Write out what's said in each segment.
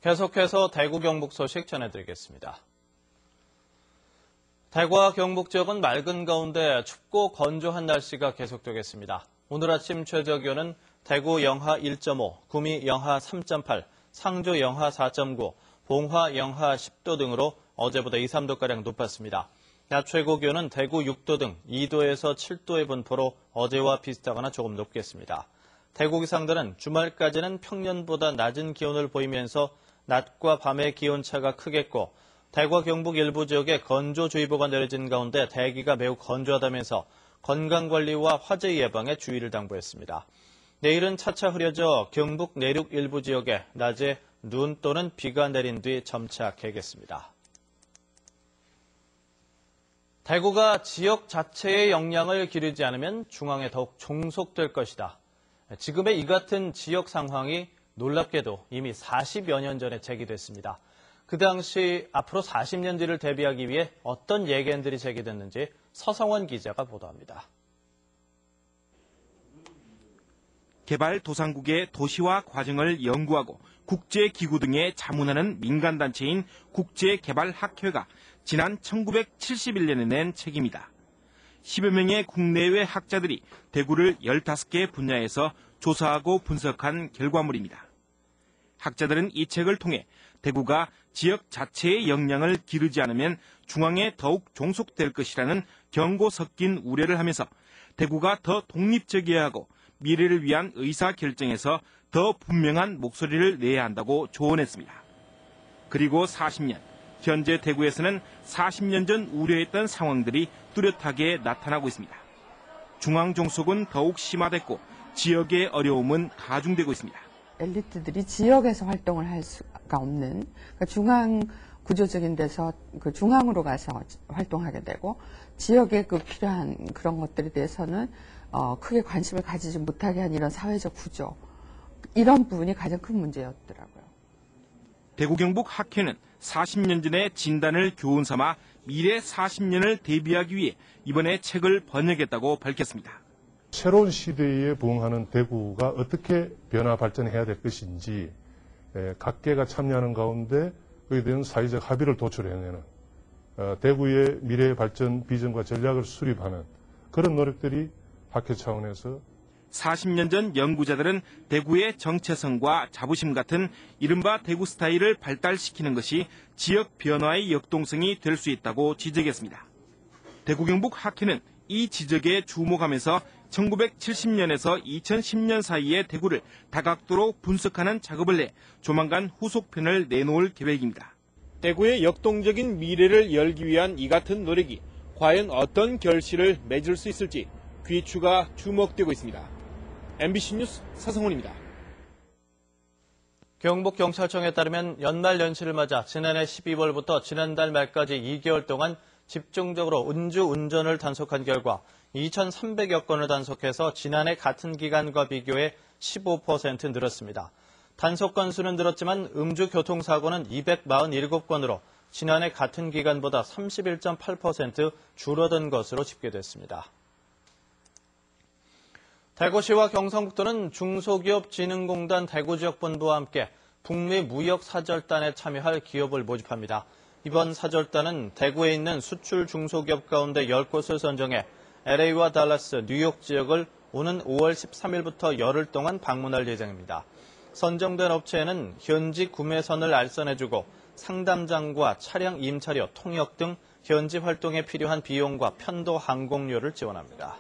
계속해서 대구 경북 소식 전해드리겠습니다. 대구와 경북 지역은 맑은 가운데 춥고 건조한 날씨가 계속되겠습니다. 오늘 아침 최저기온은 대구 영하 1.5, 구미 영하 3.8, 상주 영하 4.9, 봉화 영하 10도 등으로 어제보다 2, 3도가량 높았습니다. 낮 최고 기온은 대구 6도 등 2도에서 7도의 분포로 어제와 비슷하거나 조금 높겠습니다. 대구 기상대는 주말까지는 평년보다 낮은 기온을 보이면서 낮과 밤의 기온차가 크겠고 대구와 경북 일부 지역에 건조주의보가 내려진 가운데 대기가 매우 건조하다면서 건강관리와 화재 예방에 주의를 당부했습니다. 내일은 차차 흐려져 경북 내륙 일부 지역에 낮에 눈 또는 비가 내린 뒤 점차 개겠습니다. 대구가 지역 자체의 역량을 기르지 않으면 중앙에 더욱 종속될 것이다. 지금의 이 같은 지역 상황이 놀랍게도 이미 40여 년 전에 제기됐습니다. 그 당시 앞으로 40년 뒤를 대비하기 위해 어떤 예견들이 제기됐는지 서성원 기자가 보도합니다. 개발도상국의 도시화 과정을 연구하고 국제기구 등에 자문하는 민간단체인 국제개발학회가 지난 1971년에 낸 책입니다. 10여 명의 국내외 학자들이 대구를 15개 분야에서 조사하고 분석한 결과물입니다. 학자들은 이 책을 통해 대구가 지역 자체의 역량을 기르지 않으면 중앙에 더욱 종속될 것이라는 경고 섞인 우려를 하면서 대구가 더 독립적이어야 하고 미래를 위한 의사결정에서 더 분명한 목소리를 내야 한다고 조언했습니다. 그리고 40년, 현재 대구에서는 40년 전 우려했던 상황들이 뚜렷하게 나타나고 있습니다. 중앙 종속은 더욱 심화됐고 지역의 어려움은 가중되고 있습니다. 엘리트들이 지역에서 활동을 할 수가 없는 그러니까 중앙 구조적인 데서 그 중앙으로 가서 활동하게 되고 지역에 그 필요한 그런 것들에 대해서는 크게 관심을 가지지 못하게 한 이런 사회적 구조 이런 부분이 가장 큰 문제였더라고요. 대구 경북 학회는 40년 전의 진단을 교훈 삼아 미래 40년을 대비하기 위해 이번에 책을 번역했다고 밝혔습니다. 새로운 시대에 부응하는 대구가 어떻게 변화 발전해야 될 것인지 각계가 참여하는 가운데 그에 대한 사회적 합의를 도출해내는 대구의 미래 발전 비전과 전략을 수립하는 그런 노력들이 학회 차원에서 40년 전 연구자들은 대구의 정체성과 자부심 같은 이른바 대구 스타일을 발달시키는 것이 지역 변화의 역동성이 될 수 있다고 지적했습니다. 대구 경북 학회는 이 지적에 주목하면서 1970년에서 2010년 사이의 대구를 다각도로 분석하는 작업을 내 조만간 후속편을 내놓을 계획입니다. 대구의 역동적인 미래를 열기 위한 이 같은 노력이 과연 어떤 결실을 맺을 수 있을지 귀추가 주목되고 있습니다. MBC 뉴스 서성훈입니다. 경북경찰청에 따르면 연말 연시를 맞아 지난해 12월부터 지난달 말까지 2개월 동안 집중적으로 음주운전을 단속한 결과 2,300여 건을 단속해서 지난해 같은 기간과 비교해 15% 늘었습니다. 단속 건수는 늘었지만 음주교통사고는 247건으로 지난해 같은 기간보다 31.8% 줄어든 것으로 집계됐습니다. 대구시와 경상북도는 중소기업진흥공단 대구지역본부와 함께 북미 무역사절단에 참여할 기업을 모집합니다. 이번 사절단은 대구에 있는 수출 중소기업 가운데 10곳을 선정해 LA와 달라스, 뉴욕 지역을 오는 5월 13일부터 열흘 동안 방문할 예정입니다. 선정된 업체에는 현지 구매선을 알선해주고 상담장과 차량 임차료, 통역 등 현지 활동에 필요한 비용과 편도 항공료를 지원합니다.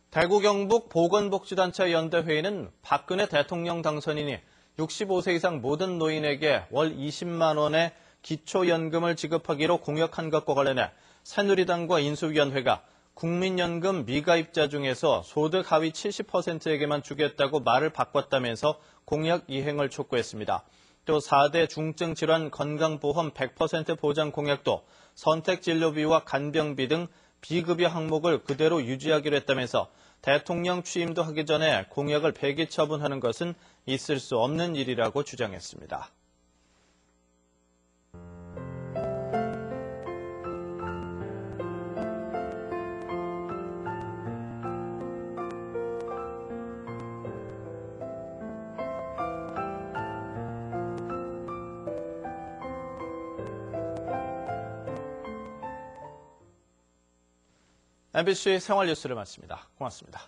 대구 경북 보건복지단체 연대회의는 박근혜 대통령 당선인이 65세 이상 모든 노인에게 월 20만 원의 기초연금을 지급하기로 공약한 것과 관련해 새누리당과 인수위원회가 국민연금 미가입자 중에서 소득 하위 70%에게만 주겠다고 말을 바꿨다면서 공약 이행을 촉구했습니다. 또 4대 중증질환 건강보험 100% 보장 공약도 선택진료비와 간병비 등 비급여 항목을 그대로 유지하기로 했다면서 대통령 취임도 하기 전에 공약을 폐기 처분하는 것은 있을 수 없는 일이라고 주장했습니다. MBC 생활뉴스를 마칩니다. 고맙습니다.